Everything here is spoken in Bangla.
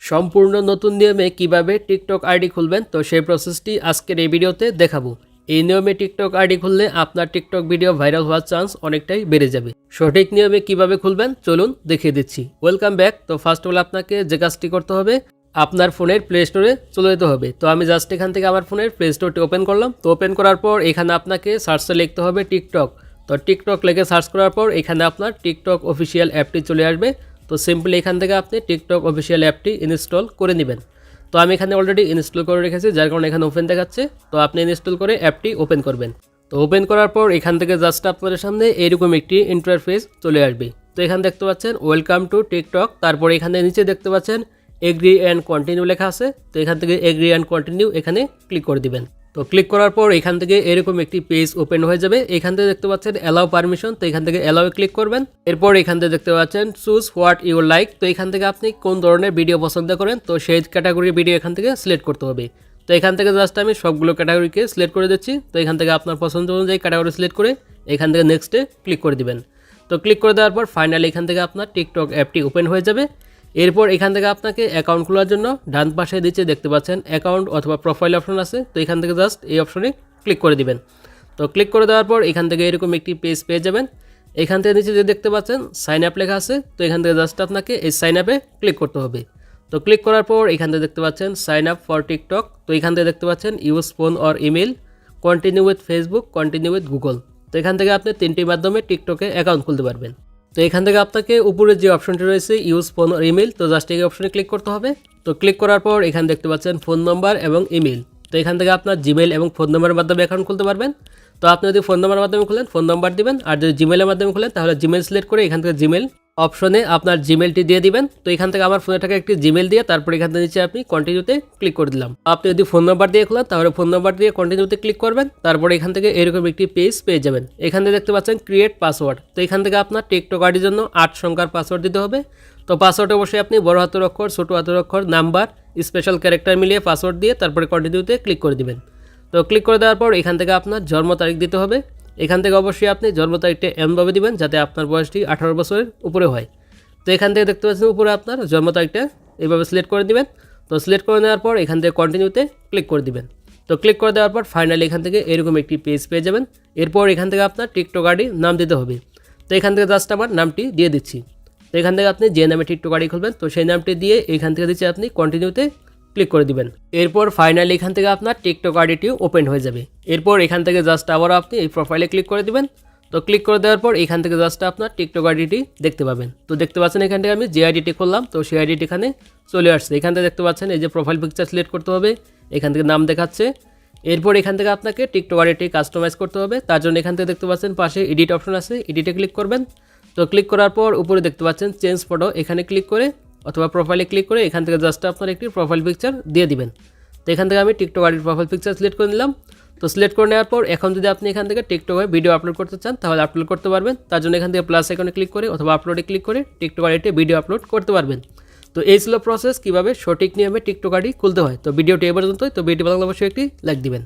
সম্পূর্ণ নতুন নিয়মে কিভাবে টিকটক আইডি খুলবেন, তো সেই প্রসেসটি আজকের এই ভিডিওতে দেখাবো। এই নিয়মে টিকটক আইডি খুললে আপনার টিকটক ভিডিও ভাইরাল হওয়ার চান্স অনেকটাই বেড়ে যাবে। সঠিক নিয়মে কিভাবে খুলবেন চলুন দেখিয়ে দিচ্ছি। Welcome back. তো ফার্স্ট অফ অল আপনাকে যে কাজটি করতে হবে, আপনার ফোনের প্লে স্টোরে চলে যেতে হবে। তো আমি জাস্ট এখান থেকে আমার ফোনের প্লে স্টোরটি ওপেন করলাম। তো ওপেন করার পর এখানে আপনাকে সার্চে লিখতে হবে টিকটক। তো টিকটক লিখে সার্চ করার পর এখানে আপনার টিকটক অফিসিয়াল অ্যাপটি চলে আসবে। তো সিম্পলি এখান থেকে আপনি টিকটক অফিসিয়াল অ্যাপটি ইনস্টল করে নেবেন। তো আমি এখানে অলরেডি ইনস্টল করে রেখেছি, যার কারণে এখানে ওপেন দেখাচ্ছে। তো আপনি ইনস্টল করে অ্যাপটি ওপেন করবেন। তো ওপেন করার পর এখান থেকে জাস্ট আপনাদের সামনে এরকম একটি ইন্টারফেস চলে আসবে। তো এখানে দেখতে পাচ্ছেন ওয়েলকাম টু টিকটক। তারপর এখানে নিচে দেখতে পাচ্ছেন এগ্রি অ্যান্ড কন্টিনিউ লেখা আছে। তো এখান থেকে এগ্রি অ্যান্ড কন্টিনিউ এখানে ক্লিক করে দিবেন। তো ক্লিক করার পর এখান থেকে এরকম একটি পেজ ওপেন হয়ে যাবে। এখান থেকে দেখতে পাচ্ছেন অ্যালাউ পারমিশন। তো এখান থেকে অ্যালাউ ক্লিক করবেন। এরপর এখান থেকে দেখতে পাচ্ছেন চুজ হোয়াট ইউ লাইক। তো এখান থেকে আপনি কোন ধরনের ভিডিও পছন্দ করেন, তো সেই ক্যাটাগরির ভিডিও এখান থেকে সিলেক্ট করতে হবে। তো এখান থেকে জাস্ট আমি সবগুলো ক্যাটাগরিকে সিলেক্ট করে দিচ্ছি। তো এখান থেকে আপনার পছন্দ অনুযায়ী ক্যাটাগরি সিলেক্ট করে এখান থেকে নেক্সটে ক্লিক করে দিবেন। তো ক্লিক করে দেওয়ার পর ফাইনালি এখান থেকে আপনার টিকটক অ্যাপটি ওপেন হয়ে যাবে। এরপর এখান থেকে আপনাকে অ্যাকাউন্ট খোলার জন্য ডান পাশে নিচে দেখতে পাচ্ছেন অ্যাকাউন্ট অথবা প্রোফাইল অপশন আছে। তো এখান থেকে জাস্ট এই অপশনে ক্লিক করে দিবেন। তো ক্লিক করে দেওয়ার পর এখান থেকে এরকম একটি পেজ পেয়ে যাবেন। এখান থেকে নিচে যে দেখতে পাচ্ছেন সাইন আপ লেখা আছে। তো এখান থেকে জাস্ট আপনাকে এই সাইন আপে ক্লিক করতে হবে। তো ক্লিক করার পর এখান থেকে দেখতে পাচ্ছেন সাইন আপ ফর টিকটক। তো এখান থেকে দেখতে পাচ্ছেন use phone or email, continue with Facebook, continue with Google. তো এখান থেকে আপনি তিনটির মাধ্যমে টিকটকে অ্যাকাউন্ট খুলতে পারবেন। তো এখান থেকে আপনাকে উপরে যে অপশনটি রয়েছে ইউজ ফোন অর ইমেল, তো জাস্ট এই অপশনে ক্লিক করতে হবে। তো ক্লিক করার পর এখানে দেখতে পাচ্ছেন ফোন নম্বর এবং ইমেল। তো এখান থেকে আপনার জিমেল এবং ফোন নম্বরের মাধ্যমে অ্যাকাউন্ট খুলতে পারবেন। তো আপনি যদি ফোন নম্বরের মাধ্যমে খুলেন ফোন নম্বর দিবেন, আর যদি জিমেলের মাধ্যমে খুলেন তাহলে জিমেল সিলেক্ট করে এখান থেকে জিমেল অপশনে আপনার জিমেলটি দিয়ে দিবেন। তো এখান থেকে আমার ফোনে থাকা একটি জিমেল দিয়ে তারপর এখান থেকে নিচে আপনি কন্টিনিউতে ক্লিক করে দিলাম। আপনি যদি ফোন নাম্বার দিয়ে খোলেন তাহলে ফোন নাম্বার দিয়ে কন্টিনিউতে ক্লিক করবেন। তারপর এখান থেকে এরকম একটি পেজ পেয়ে যাবেন। এখান থেকে দেখতে পাচ্ছেন ক্রিয়েট পাসওয়ার্ড। তো এখান থেকে আপনার টিকটক আইডির জন্য 8 সংখ্যার পাসওয়ার্ড দিতে হবে। তো পাসওয়ার্ড অবশ্যই আপনি বড় হাতের অক্ষর, ছোট হাতের অক্ষর, নাম্বার, স্পেশাল ক্যারেক্টার মিলিয়ে পাসওয়ার্ড দিয়ে তারপরে কন্টিনিউতে ক্লিক করে দিবেন। তো ক্লিক করে দেওয়ার পর এখান থেকে আপনার জন্ম তারিখ দিতে হবে। এখান থেকে অবশ্যই আপনি জন্ম তারিখটা এমনভাবে দিবেন যাতে আপনার বয়সটি 18 বছরের উপরে হয়। তো এখান থেকে দেখতে পাচ্ছেন উপরে আপনার জন্ম তারিখটা এইভাবে সিলেক্ট করে দিবেন। তো সিলেক্ট করে নেওয়ার পর এখান থেকে কন্টিনিউতে ক্লিক করে দিবেন। তো ক্লিক করে দেওয়ার পর ফাইনালি এখান থেকে এরকম একটি পেজ পেয়ে যাবেন। এরপর এখান থেকে আপনার টিকটক আইডি নাম দিতে হবে। তো এখান থেকে জাস্ট আমার নামটি দিয়ে দিচ্ছি। তো এখান থেকে আপনি যে নামে টিকটক আইডি খুলবেন তো সেই নামটি দিয়ে এখান থেকে দিচ্ছি আপনি কন্টিনিউতে ক্লিক করে দিবেন। এরপর ফাইনালি এখান থেকে আপনার টিকটক আইডিটিও ওপেন হয়ে যাবে। এরপর এখান থেকে জাস্ট আবারও আপনি এই প্রোফাইলে ক্লিক করে দিবেন। তো ক্লিক করে দেওয়ার পর এখান থেকে জাস্ট আপনার টিকটক আইডিটি দেখতে পাবেন। তো দেখতে পাচ্ছেন এখান থেকে আমি যে আইডিটি করলাম তো সেই আইডিটি এখানে চলে আসছে। এখান থেকে দেখতে পাচ্ছেন এই যে প্রোফাইল পিকচার সিলেক্ট করতে হবে, এখান থেকে নাম দেখাচ্ছে। এরপর এখান থেকে আপনাকে টিকটক আইডিটি কাস্টমাইজ করতে হবে। তার জন্য এখান থেকে দেখতে পাচ্ছেন পাশে এডিট অপশন আছে, এডিটে ক্লিক করবেন। তো ক্লিক করার পর উপরে দেখতে পাচ্ছেন চেঞ্জ ফটো, এখানে ক্লিক করে অথবা প্রোফাইলে ক্লিক করে এখান থেকে জাস্ট আপনার একটি প্রোফাইল পিকচার দিয়ে দিবেন। তো এখান থেকে আমি টিকটক আইডির প্রোফাইল পিকচার সিলেক্ট করে নিলাম। তো সিলেক্ট করে নেওয়ার পর এখন যদি আপনি এখান থেকে টিকটকে ভিডিও আপলোড করতে চান তাহলে আপলোড করতে পারবেন। তার জন্য এখান থেকে প্লাস আইকনে ক্লিক করে অথবা আপলোডে ক্লিক করে টিকটক আইডিতে ভিডিও আপলোড করতে পারবেন। তো এই ছিল প্রসেস কীভাবে সঠিক নিয়মে টিকটক আইডি খুলতে হয়। তো ভিডিওটি এ পর্যন্তই। তো ভিডিও ভালো লাগলে অবশ্যই একটি লাইক দিবেন।